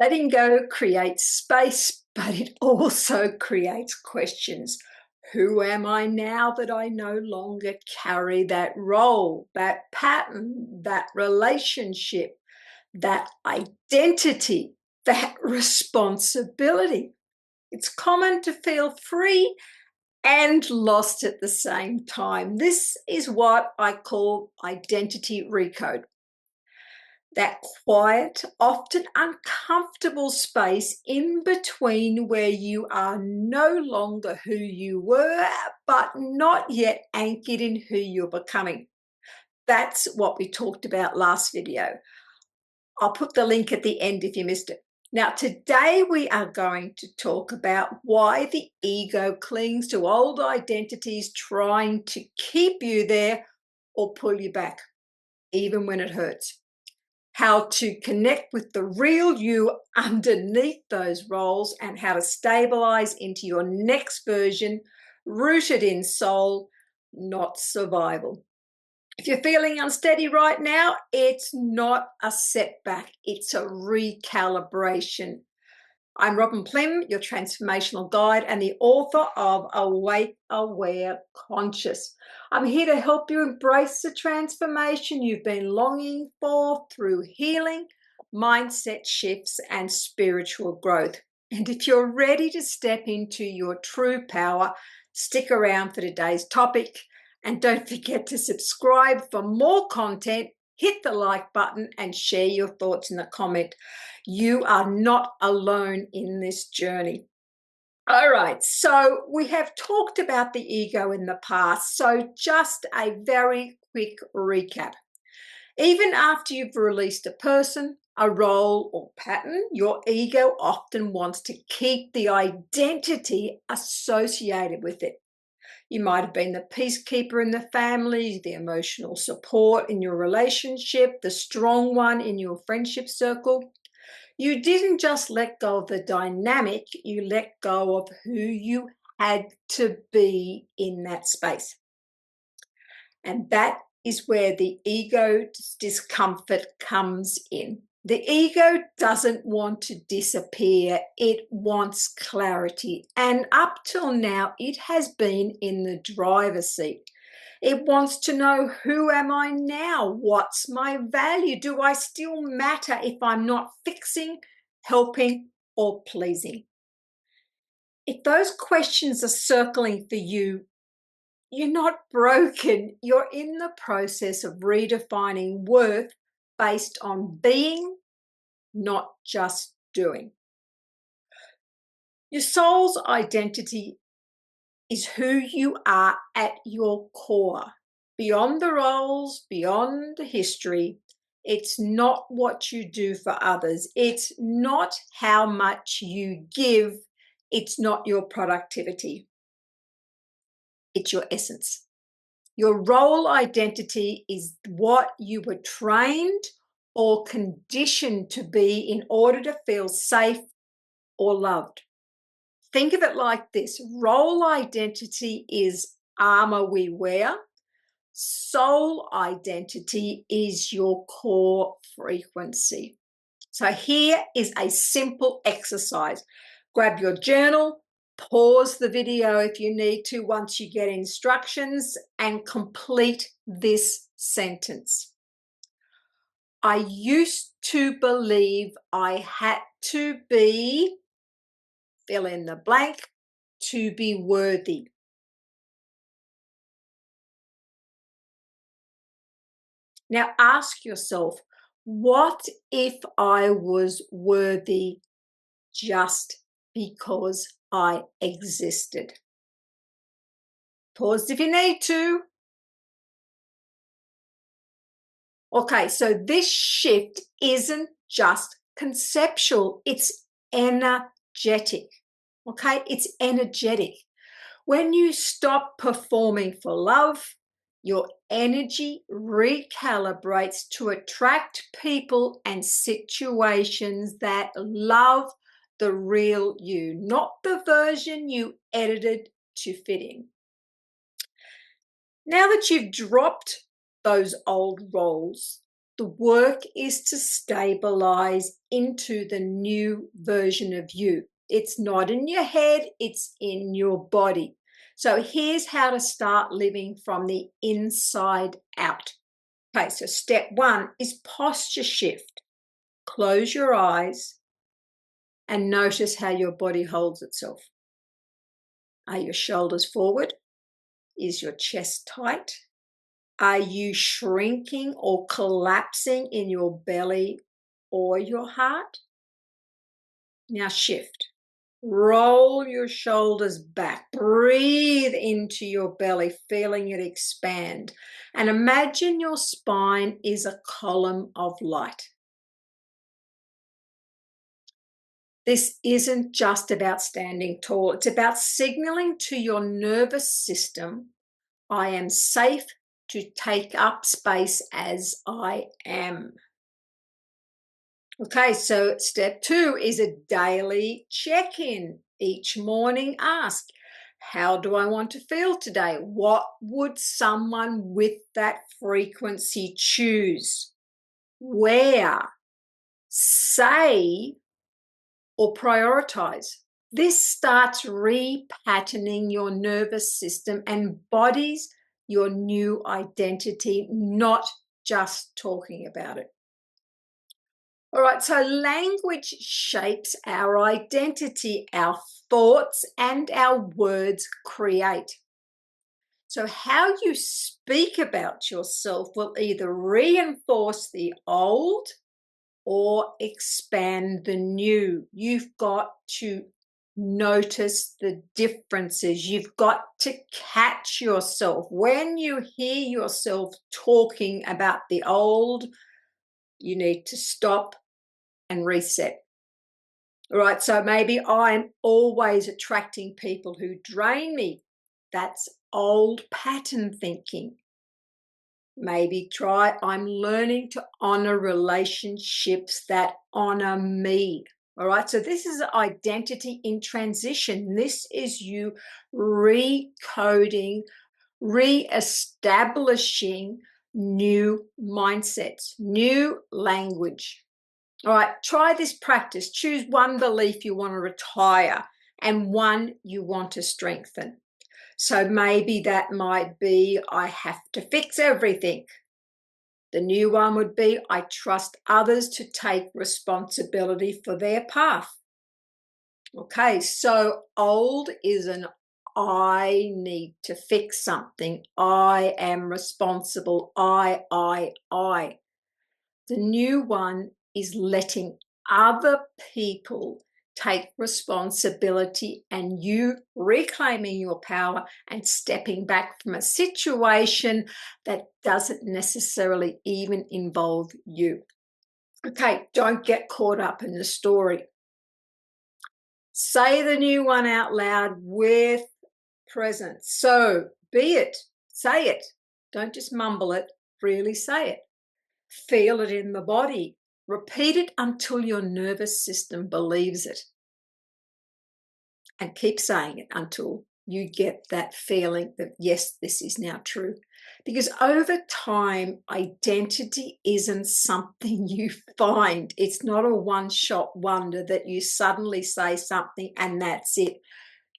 Letting go creates space, but it also creates questions. Who am I now that I no longer carry that role, that pattern, that relationship, that identity, that responsibility? It's common to feel free and lost at the same time. This is what I call identity recode. That quiet, often uncomfortable space in between where you are no longer who you were, but not yet anchored in who you're becoming. That's what we talked about last video. I'll put the link at the end if you missed it. Now, today we are going to talk about why the ego clings to old identities, trying to keep you there or pull you back, even when it hurts. How to connect with the real you underneath those roles, and how to stabilize into your next version, rooted in soul, not survival. If you're feeling unsteady right now, it's not a setback, it's a recalibration. I'm Robin Plim, your transformational guide and the author of Awake, Aware, Conscious. I'm here to help you embrace the transformation you've been longing for through healing, mindset shifts, and spiritual growth. And if you're ready to step into your true power, stick around for today's topic. And don't forget to subscribe for more content. Hit the like button and share your thoughts in the comment. You are not alone in this journey. All right, so we have talked about the ego in the past, so just a very quick recap. Even after you've released a person, a role, or pattern, your ego often wants to keep the identity associated with it. You might have been the peacekeeper in the family, the emotional support in your relationship, the strong one in your friendship circle. You didn't just let go of the dynamic, you let go of who you had to be in that space. And that is where the ego discomfort comes in. The ego doesn't want to disappear, it wants clarity. And up till now, it has been in the driver's seat. It wants to know, who am I now? What's my value? Do I still matter if I'm not fixing, helping, or pleasing? If those questions are circling for you, you're not broken. You're in the process of redefining worth based on being, not just doing. Your soul's identity is who you are at your core. Beyond the roles, beyond the history, it's not what you do for others. It's not how much you give. It's not your productivity. It's your essence. Your role identity is what you were trained or conditioned to be in order to feel safe or loved. Think of it like this. Role identity is armor we wear. Soul identity is your core frequency. So here is a simple exercise. Grab your journal, pause the video if you need to once you get instructions, and complete this sentence. I used to believe I had to be, fill in the blank, to be worthy. Now ask yourself, what if I was worthy just because I existed? Pause if you need to. Okay, so this shift isn't just conceptual, it's energetic. Okay, it's energetic. When you stop performing for love, your energy recalibrates to attract people and situations that love the real you, not the version you edited to fit in. Now that you've dropped those old roles, The work is to stabilize into the new version of you. It's not in your head, it's in your body. So here's how to start living from the inside out. Okay, so step 1 is posture shift. Close your eyes and notice how your body holds itself. Are your shoulders forward? Is your chest tight? Are you shrinking or collapsing in your belly or your heart? Now shift. Roll your shoulders back. Breathe into your belly, feeling it expand. And imagine your spine is a column of light. This isn't just about standing tall. It's about signaling to your nervous system, I am safe to take up space as I am. Okay, so step 2 is a daily check-in. Each morning ask, how do I want to feel today? What would someone with that frequency choose? Where? Say or prioritize. This starts repatterning your nervous system and bodies your new identity, not just talking about it. All right, so language shapes our identity, our thoughts and our words create. So how you speak about yourself will either reinforce the old or expand the new. You've got to notice the differences. You've got to catch yourself. When you hear yourself talking about the old, you need to stop and reset. All right, so maybe I'm always attracting people who drain me. That's old pattern thinking. Maybe try, I'm learning to honor relationships that honor me. All right, so this is identity in transition. This is you recoding, re-establishing new mindsets, new language. All right, try this practice. Choose one belief you want to retire and one you want to strengthen. So maybe that might be, I have to fix everything. The new one would be, I trust others to take responsibility for their path. Okay, so old is an I need to fix something. I am responsible. I. The new one is letting other people take responsibility and you reclaiming your power and stepping back from a situation that doesn't necessarily even involve you. Okay, don't get caught up in the story. Say the new one out loud with presence. So be it, say it. Don't just mumble it, really say it. Feel it in the body. Repeat it until your nervous system believes it. And keep saying it until you get that feeling that, yes, this is now true. Because over time, identity isn't something you find. It's not a one-shot wonder that you suddenly say something and that's it.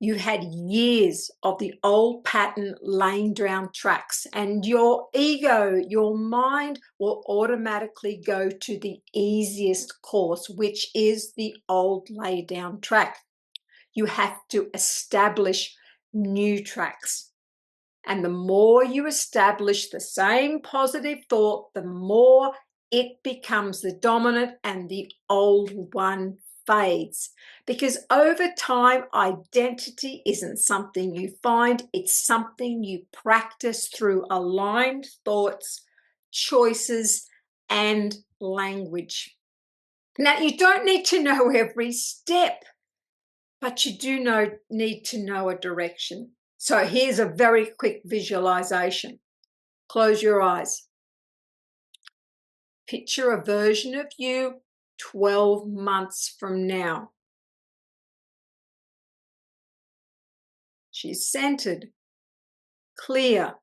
You had years of the old pattern laying down tracks, and your ego, your mind will automatically go to the easiest course, which is the old lay down track. You have to establish new tracks. And the more you establish the same positive thought, the more it becomes the dominant and the old one fades. Because over time, identity isn't something you find, it's something you practice through aligned thoughts, choices, and language. Now, you don't need to know every step, but you do need to know a direction. So here's a very quick visualization. Close your eyes. Picture a version of you 12 months from now. She's centered, clear,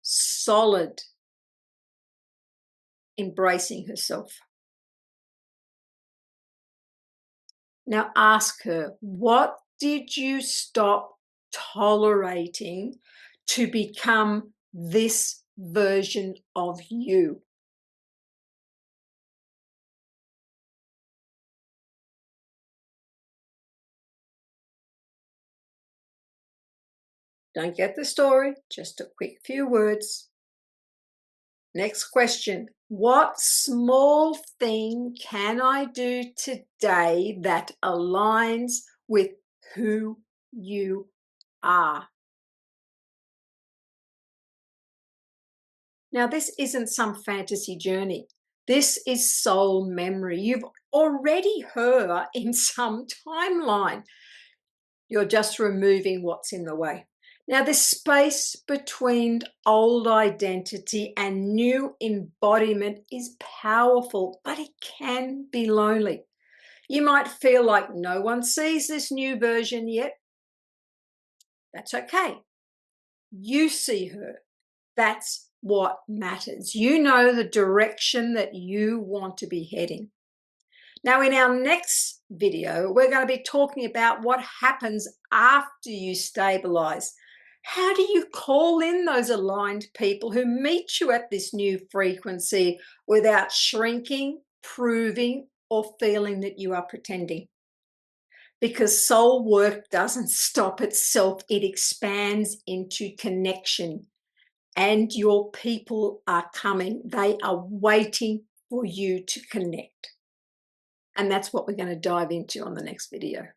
solid, embracing herself. Now ask her, what did you stop tolerating to become this version of you? Don't get the story, just a quick few words. Next question. What small thing can I do today that aligns with who you are? Now, this isn't some fantasy journey. This is soul memory. You've already her in some timeline. You're just removing what's in the way. Now, this space between old identity and new embodiment is powerful, but it can be lonely. You might feel like no one sees this new version yet. That's okay. You see her. That's what matters. You know the direction that you want to be heading. Now, in our next video, we're going to be talking about what happens after you stabilize. How do you call in those aligned people who meet you at this new frequency without shrinking, proving, or feeling that you are pretending? Because soul work doesn't stop itself, it expands into connection. And your people are coming. They are waiting for you to connect. And that's what we're going to dive into on the next video.